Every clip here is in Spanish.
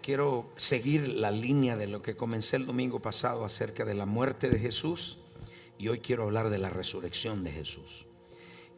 quiero seguir la línea de lo que comencé el domingo pasado acerca de la muerte de Jesús, y hoy quiero hablar de la resurrección de Jesús.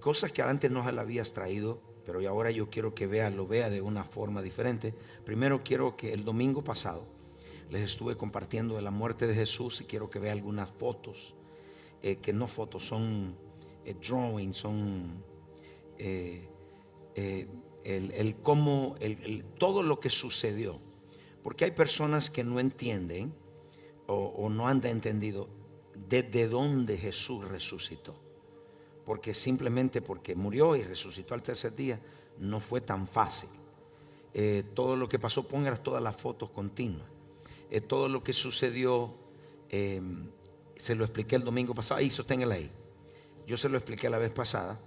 Cosas que antes no se las habías traído, pero ahora yo quiero que lo vea de una forma diferente. Primero quiero que el domingo pasado les estuve compartiendo de la muerte de Jesús, y quiero que vea algunas fotos, que no fotos, son drawings, son todo lo que sucedió. Porque hay personas que no entienden o no han entendido desde dónde Jesús resucitó. Porque simplemente porque murió y resucitó al tercer día no fue tan fácil. Todo lo que pasó, pongan todas las fotos continuas. Todo lo que sucedió, se lo expliqué el domingo pasado. Ahí, sosténganla ahí. Yo se lo expliqué la vez pasada.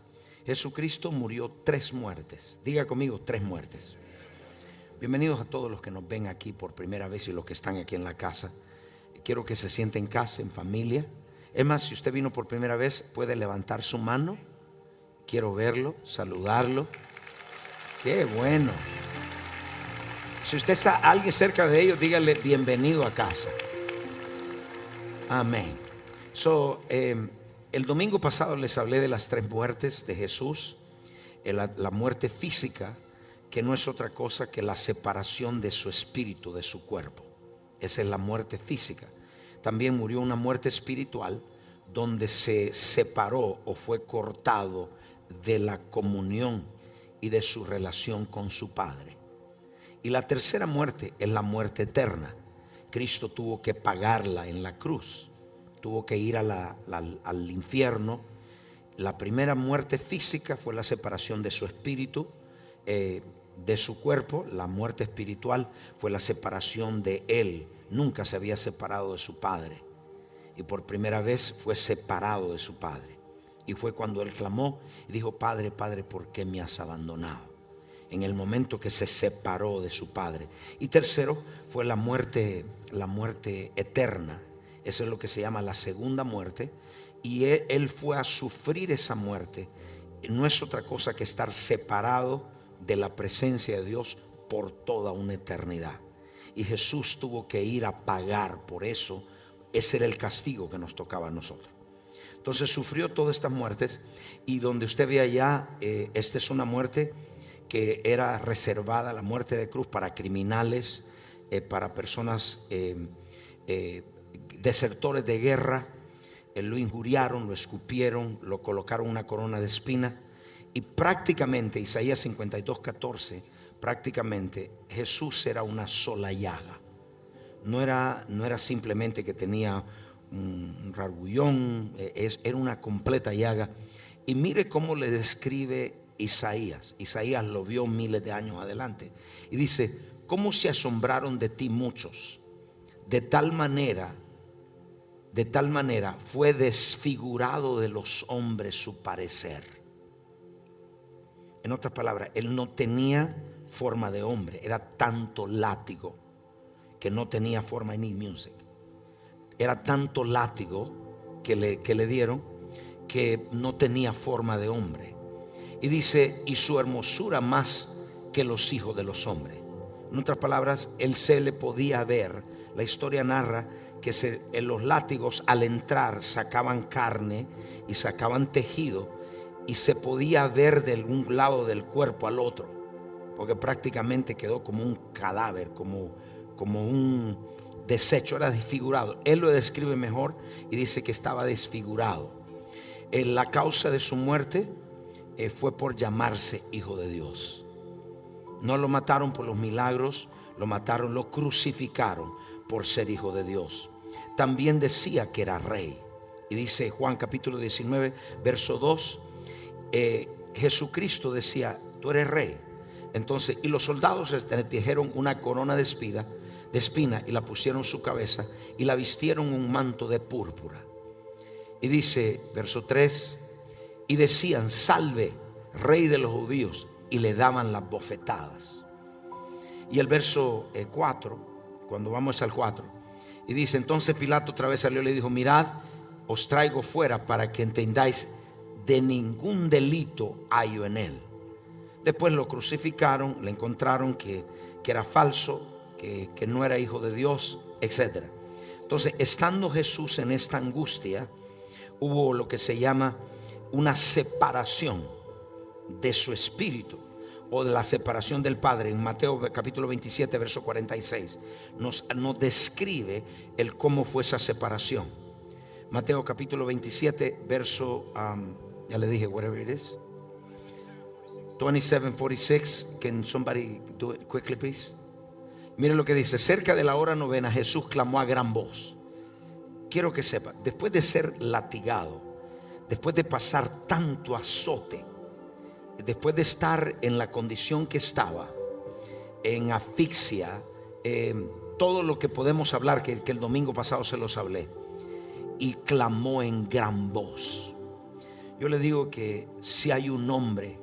Jesucristo murió 3 muertes. Diga conmigo, 3 muertes. Bienvenidos a todos los que nos ven aquí por primera vez y los que están aquí en la casa. Quiero que se sienten en casa, en familia. Es más, si usted vino por primera vez, puede levantar su mano. Quiero verlo, saludarlo. Qué bueno. Si usted está alguien cerca de ellos, dígale bienvenido a casa. Amén. El domingo pasado les hablé de las 3 muertes de Jesús. La muerte física, que no es otra cosa que la separación de su espíritu, de su cuerpo. Esa es la muerte física. También murió una muerte espiritual, donde se separó o fue cortado de la comunión y de su relación con su Padre. Y la tercera muerte es la muerte eterna. Cristo tuvo que pagarla en la cruz. Tuvo que ir al infierno. La primera muerte física fue la separación de su espíritu, de su cuerpo. La muerte espiritual fue la separación de él. Nunca se había separado de su Padre, y por primera vez fue separado de su Padre. Y fue cuando él clamó y dijo: Padre, Padre, ¿por qué me has abandonado? En el momento que se separó de su Padre. Y tercero fue la muerte eterna. Eso es lo que se llama la segunda muerte. Y él fue a sufrir esa muerte. No es otra cosa que estar separado de la presencia de Dios por toda una eternidad. Y Jesús tuvo que ir a pagar por eso. Ese era el castigo que nos tocaba a nosotros. Entonces sufrió todas estas muertes. Y donde usted ve allá, esta es una muerte que era reservada, la muerte de cruz, para criminales, para personas desertores de guerra. Lo injuriaron, lo escupieron, lo colocaron una corona de espina. Y prácticamente, Isaías 52:14, prácticamente Jesús era una sola llaga. No era simplemente que tenía un rasguñón, era una completa llaga. Y mire cómo le describe Isaías. Isaías lo vio miles de años adelante. Y dice: ¿cómo se asombraron de ti muchos? De tal manera fue desfigurado de los hombres su parecer. En otras palabras, él no tenía forma de hombre. Era tanto látigo que no tenía forma. I need music. Era tanto látigo que le dieron, que no tenía forma de hombre. Y dice: y su hermosura más que los hijos de los hombres. En otras palabras, él se le podía ver. La historia narra que en los látigos, al entrar, sacaban carne y sacaban tejido, y se podía ver de un lado del cuerpo al otro, porque prácticamente quedó como un cadáver, como un desecho. Era desfigurado. Él lo describe mejor y dice que estaba desfigurado. La causa de su muerte fue por llamarse hijo de Dios. No lo mataron por los milagros, lo crucificaron por ser hijo de Dios. También decía que era rey. Y dice Juan capítulo 19, verso 2, Jesucristo decía: tú eres rey. Entonces, y los soldados le tejieron una corona de espina y la pusieron en su cabeza y la vistieron un manto de púrpura. Y dice, verso 3, y decían: salve, rey de los judíos, y le daban las bofetadas. Y el verso 4, cuando vamos al 4, y dice: entonces Pilato otra vez salió y le dijo: mirad, os traigo fuera para que entendáis de ningún delito hallo en él. Después lo crucificaron, le encontraron que era falso, que no era hijo de Dios, etc. Entonces, estando Jesús en esta angustia, hubo lo que se llama una separación de su espíritu, o de la separación del Padre. En Mateo capítulo 27 verso 46 nos describe el cómo fue esa separación. Mateo capítulo 27 verso ya le dije, whatever it is, 27:46. Can somebody do it quickly, please? Mire lo que dice: cerca de la hora novena, Jesús clamó a gran voz. Quiero que sepa, después de ser latigado, después de pasar tanto azote, después de estar en la condición que estaba, en asfixia, todo lo que podemos hablar, que el domingo pasado se los hablé, y clamó en gran voz. Yo le digo que si hay un nombre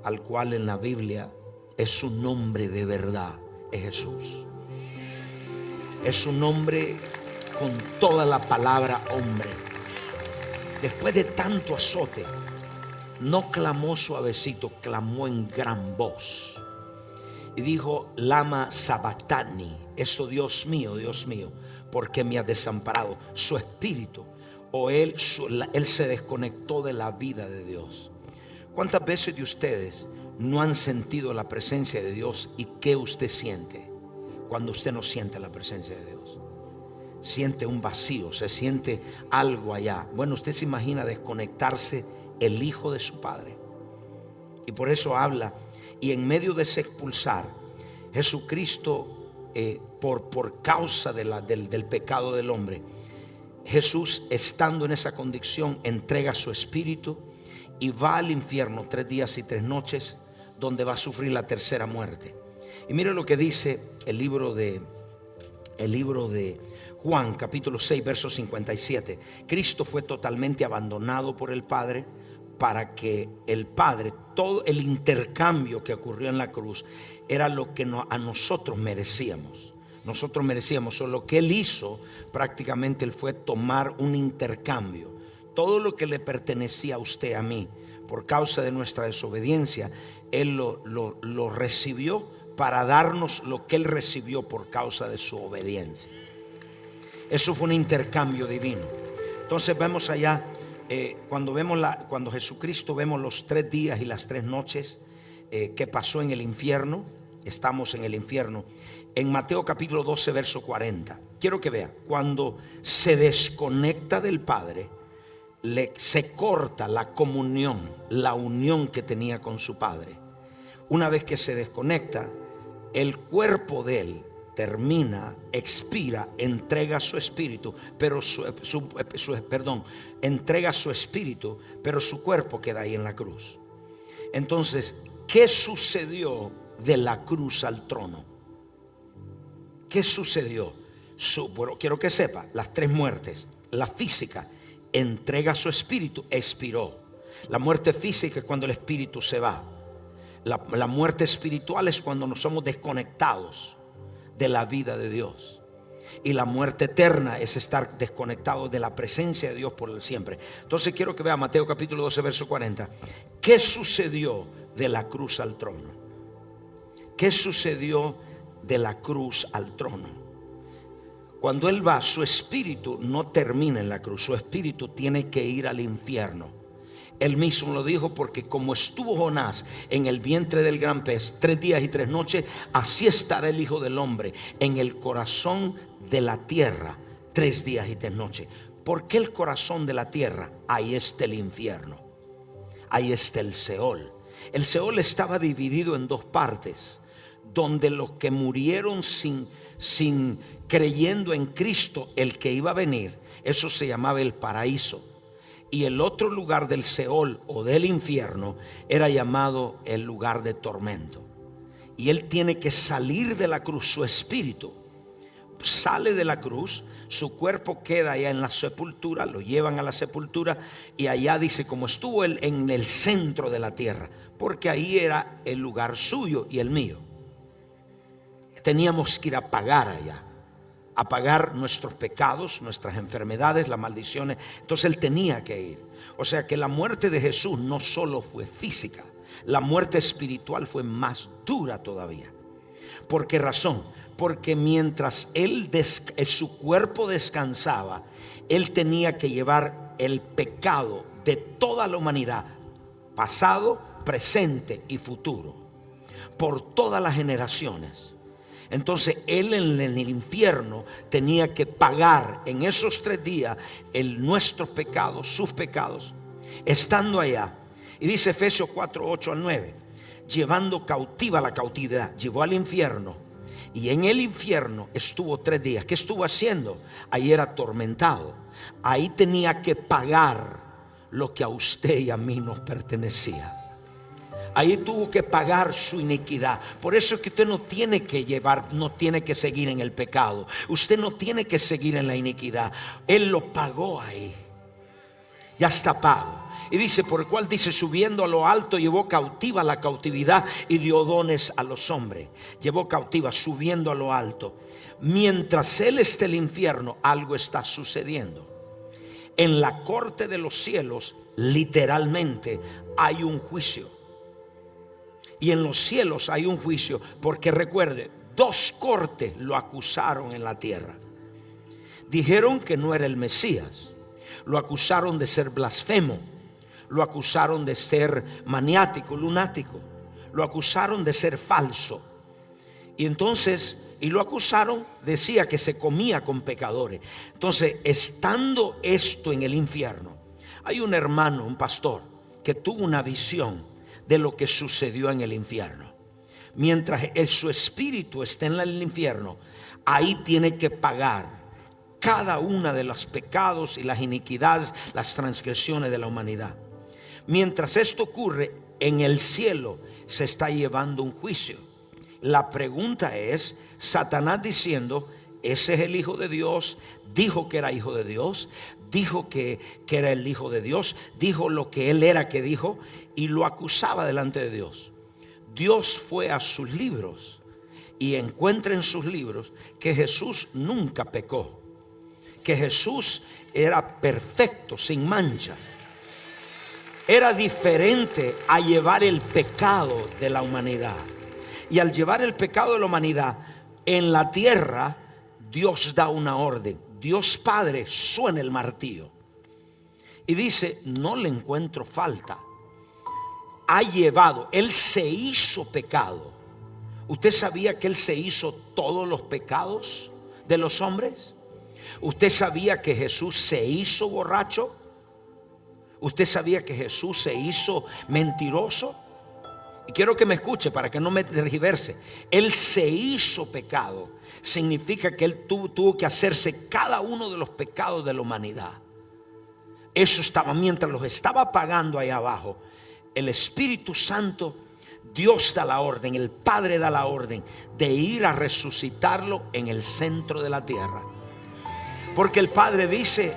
al cual en la Biblia es un nombre de verdad, es Jesús. Es un nombre con toda la palabra hombre. Después de tanto azote, no clamó suavecito, clamó en gran voz y dijo: lama sabactani, eso, Dios mío, ¿por qué me has desamparado? Su espíritu, o él se desconectó de la vida de Dios. ¿Cuántas veces de ustedes no han sentido la presencia de Dios? ¿Y qué usted siente cuando usted no siente la presencia de Dios? Siente un vacío, se siente algo allá. Bueno, usted se imagina desconectarse el hijo de su padre. Y por eso habla, y en medio de ese expulsar, Jesucristo, por causa del pecado del hombre, Jesús, estando en esa condición, entrega su espíritu y va al infierno 3 días y 3 noches, donde va a sufrir la tercera muerte. Y mire lo que dice el libro de Juan capítulo 6 verso 57. Cristo fue totalmente abandonado por el Padre, para que el Padre, todo el intercambio que ocurrió en la cruz era lo que a nosotros merecíamos. Nosotros merecíamos, o lo que Él hizo, prácticamente Él fue tomar un intercambio. Todo lo que le pertenecía a usted, a mí, por causa de nuestra desobediencia, Él lo recibió para darnos lo que Él recibió por causa de su obediencia. Eso fue un intercambio divino. Entonces vemos allá, cuando Jesucristo, vemos los 3 días y las 3 noches que pasó en el infierno. Estamos en el infierno. En Mateo capítulo 12 verso 40. Quiero que vea, cuando se desconecta del Padre, se corta la comunión, la unión que tenía con su Padre. Una vez que se desconecta, el cuerpo de Él termina, expira, entrega su espíritu, pero entrega su espíritu, pero su cuerpo queda ahí en la cruz. Entonces, ¿qué sucedió de la cruz al trono? ¿Qué sucedió? Bueno, quiero que sepa, las 3 muertes. La física, entrega su espíritu, expiró. La muerte física es cuando el espíritu se va. La muerte espiritual es cuando nos somos desconectados de la vida de Dios. Y la muerte eterna es estar desconectados de la presencia de Dios por el siempre. Entonces quiero que vea Mateo capítulo 12 verso 40. ¿Qué sucedió de la cruz al trono? ¿Qué sucedió de la cruz al trono? Cuando Él va, su espíritu no termina en la cruz. Su espíritu tiene que ir al infierno. Él mismo lo dijo, porque como estuvo Jonás en el vientre del gran pez 3 días y 3 noches, así estará el Hijo del Hombre en el corazón de la tierra 3 días y 3 noches. ¿Por qué el corazón de la tierra? Ahí está el infierno, ahí está el Seol. El Seol estaba dividido en 2 partes, donde los que murieron sin creyendo en Cristo, el que iba a venir, eso se llamaba el paraíso. Y el otro lugar del Seol o del infierno era llamado el lugar de tormento. Y Él tiene que salir de la cruz. Su espíritu sale de la cruz, su cuerpo queda allá en la sepultura, lo llevan a la sepultura, y allá dice, como estuvo Él en el centro de la tierra, porque ahí era el lugar suyo y el mío. Teníamos que ir a pagar allá, a pagar nuestros pecados, nuestras enfermedades, las maldiciones. Entonces Él tenía que ir. O sea que la muerte de Jesús no solo fue física, la muerte espiritual fue más dura todavía, ¿Por qué razón? Porque mientras su cuerpo descansaba, él tenía que llevar el pecado de toda la humanidad, pasado, presente y futuro, por todas las generaciones. Entonces él en el infierno tenía que pagar en esos 3 días nuestros pecados, sus pecados, estando allá. Y dice Efesios 4, 8 al 9, llevando cautiva la cautividad, llevó al infierno. Y en el infierno estuvo 3 días. ¿Qué estuvo haciendo? Ahí era atormentado. Ahí tenía que pagar lo que a usted y a mí nos pertenecía. Ahí tuvo que pagar su iniquidad. Por eso es que usted no tiene que no tiene que seguir en el pecado. Usted no tiene que seguir en la iniquidad. Él lo pagó ahí. Ya está pago. Y dice, por el cual dice, subiendo a lo alto, llevó cautiva la cautividad y dio dones a los hombres. Llevó cautiva, subiendo a lo alto. Mientras él esté en el infierno, algo está sucediendo. En la corte de los cielos, literalmente, hay un juicio. Y en los cielos hay un juicio, porque recuerde, 2 cortes lo acusaron en la tierra. Dijeron que no era el Mesías. Lo acusaron de ser blasfemo. Lo acusaron de ser maniático, lunático. Lo acusaron de ser falso. Y entonces, y lo acusaron, decía que se comía con pecadores. Entonces, estando esto en el infierno, hay un hermano, un pastor, que tuvo una visión de lo que sucedió en el infierno. Mientras su espíritu esté en el infierno, ahí tiene que pagar cada una de los pecados y las iniquidades, las transgresiones de la humanidad. Mientras esto ocurre, en el cielo se está llevando un juicio. La pregunta es, Satanás diciendo, ese es el Hijo de Dios, dijo que era Hijo de Dios, dijo que era el Hijo de Dios, dijo lo que él era que dijo, y lo acusaba delante de Dios. Dios fue a sus libros y encuentra en sus libros que Jesús nunca pecó, que Jesús era perfecto, sin mancha. Era diferente a llevar el pecado de la humanidad. Y al llevar el pecado de la humanidad en la tierra, Dios da una orden. Dios Padre suena el martillo y dice, no le encuentro falta. Ha llevado, Él se hizo pecado. ¿Usted sabía que Él se hizo todos los pecados de los hombres? ¿Usted sabía que Jesús se hizo borracho? ¿Usted sabía que Jesús se hizo mentiroso? Y quiero que me escuche para que no me tergiverse. Él se hizo pecado. Significa que Él tuvo que hacerse cada uno de los pecados de la humanidad. Eso estaba, mientras los estaba pagando ahí abajo, el Espíritu Santo, Dios da la orden, el Padre da la orden de ir a resucitarlo en el centro de la tierra. Porque el Padre dice,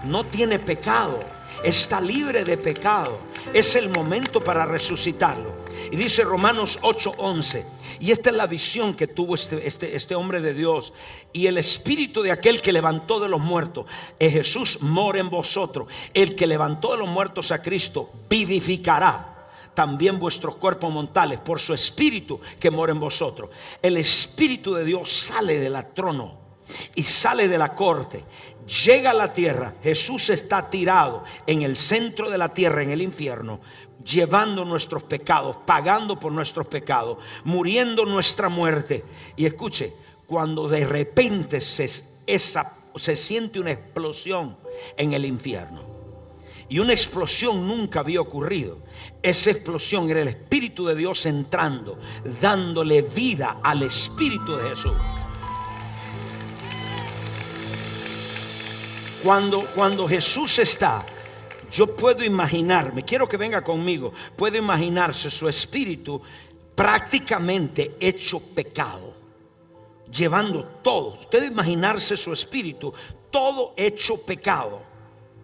no tiene pecado, está libre de pecado. Es el momento para resucitarlo. Y dice Romanos 8:11, y esta es la visión que tuvo este hombre de Dios. Y el espíritu de aquel que levantó de los muertos, Jesús, mora en vosotros. El que levantó de los muertos a Cristo vivificará también vuestros cuerpos mortales por su espíritu que mora en vosotros. El espíritu de Dios sale del trono y sale de la corte, llega a la tierra. Jesús está tirado en el centro de la tierra, en el infierno, llevando nuestros pecados, pagando por nuestros pecados, muriendo nuestra muerte. Y escuche, cuando de repente se siente una explosión en el infierno, y una explosión nunca había ocurrido. Esa explosión era el Espíritu de Dios entrando, dándole vida al Espíritu de Jesús. Cuando Jesús está, yo puedo imaginarme, quiero que venga conmigo, puedo imaginarse su espíritu prácticamente hecho pecado, llevando todo. Usted imaginarse su espíritu todo hecho pecado.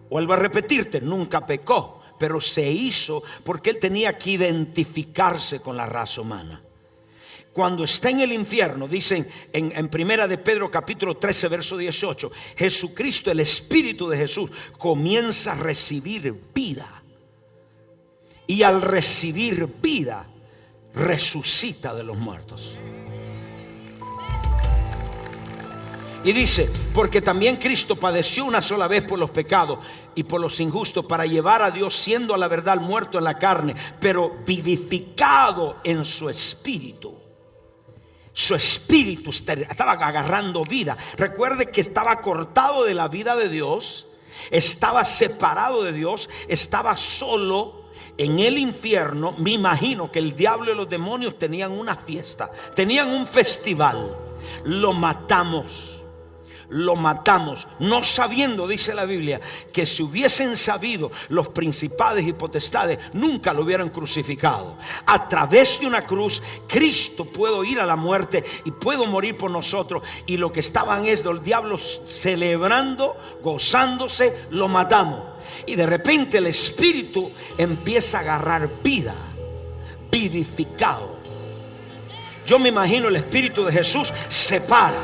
Vuelvo a repetirte, nunca pecó, pero se hizo porque él tenía que identificarse con la raza humana. Cuando está en el infierno, dicen en primera de Pedro capítulo 13 verso 18, Jesucristo, el Espíritu de Jesús, comienza a recibir vida. Y al recibir vida, resucita de los muertos. Y dice, porque también Cristo padeció una sola vez por los pecados y por los injustos, para llevar a Dios, siendo a la verdad muerto en la carne, pero vivificado en su espíritu. Su espíritu estaba agarrando vida. Recuerde que estaba cortado de la vida de Dios, estaba separado de Dios, estaba solo en el infierno. Me imagino que el diablo y los demonios tenían una fiesta, tenían un festival. Lo matamos, no sabiendo, dice la Biblia, que si hubiesen sabido los principados y potestades, nunca lo hubieran crucificado. A través de una cruz, Cristo pudo ir a la muerte y pudo morir por nosotros. Y lo que estaban es los diablos celebrando, gozándose, lo matamos. Y de repente el Espíritu empieza a agarrar vida, vivificado. Yo me imagino el Espíritu de Jesús se para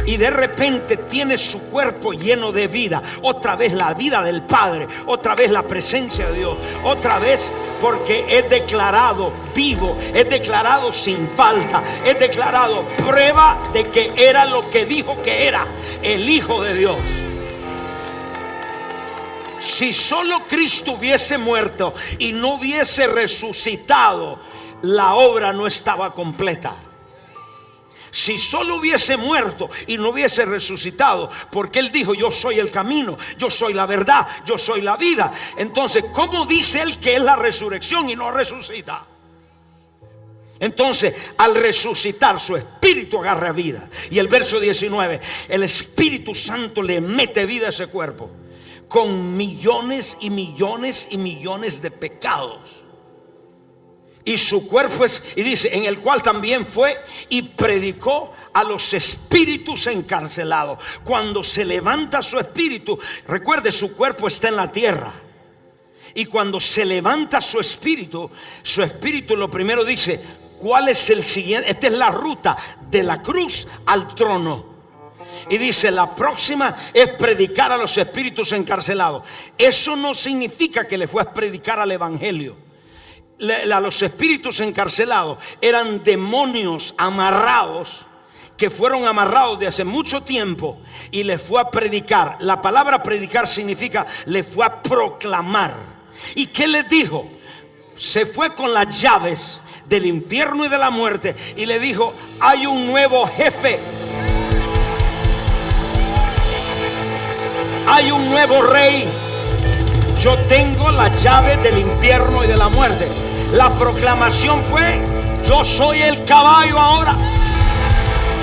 y de repente tiene su cuerpo lleno de vida. Otra vez la vida del Padre, otra vez la presencia de Dios, otra vez porque es declarado vivo, es declarado sin falta, es declarado prueba de que era lo que dijo que era, el Hijo de Dios. Si solo Cristo hubiese muerto y no hubiese resucitado, la obra no estaba completa. Si solo hubiese muerto y no hubiese resucitado, porque Él dijo: yo soy el camino, yo soy la verdad, yo soy la vida. Entonces, ¿cómo dice Él que es la resurrección y no resucita? Entonces, al resucitar, su espíritu agarra vida. Y el verso 19, el Espíritu Santo le mete vida a ese cuerpo, con millones y millones y millones de pecados. Y su cuerpo es, y dice, en el cual también fue y predicó a los espíritus encarcelados. Cuando se levanta su espíritu, recuerde, su cuerpo está en la tierra. Y cuando se levanta su espíritu lo primero dice: ¿cuál es el siguiente? Esta es la ruta de la cruz al trono. Y dice: la próxima es predicar a los espíritus encarcelados. Eso no significa que le fue a predicar al evangelio. Los espíritus encarcelados eran demonios amarrados, que fueron amarrados de hace mucho tiempo, y le fue a predicar. La palabra predicar significa le fue a proclamar. ¿Y qué les dijo? Se fue con las llaves del infierno y de la muerte y le dijo: hay un nuevo jefe, hay un nuevo rey. Yo tengo la llave del infierno y de la muerte. La proclamación fue: yo soy el caballo ahora,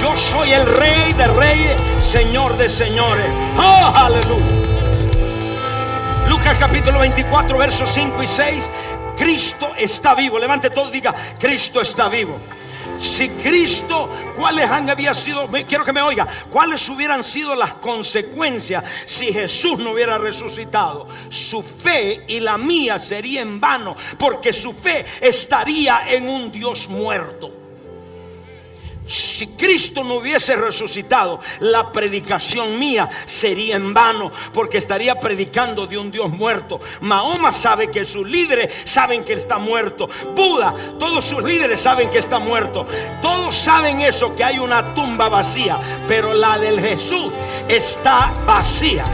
yo soy el rey de reyes, señor de señores. Oh, aleluya. Lucas capítulo 24 versos 5 y 6. Cristo está vivo. Levante todo y diga: Cristo está vivo. Si Cristo, ¿cuáles habían sido? Quiero que me oiga. ¿Cuáles hubieran sido las consecuencias si Jesús no hubiera resucitado? Su fe y la mía sería en vano, porque su fe estaría en un Dios muerto. Si Cristo no hubiese resucitado, la predicación mía sería en vano, porque estaría predicando de un Dios muerto. Mahoma sabe que sus líderes saben que está muerto. Buda, todos sus líderes saben que está muerto. Todos saben eso, que hay una tumba vacía, pero la del Jesús está vacía.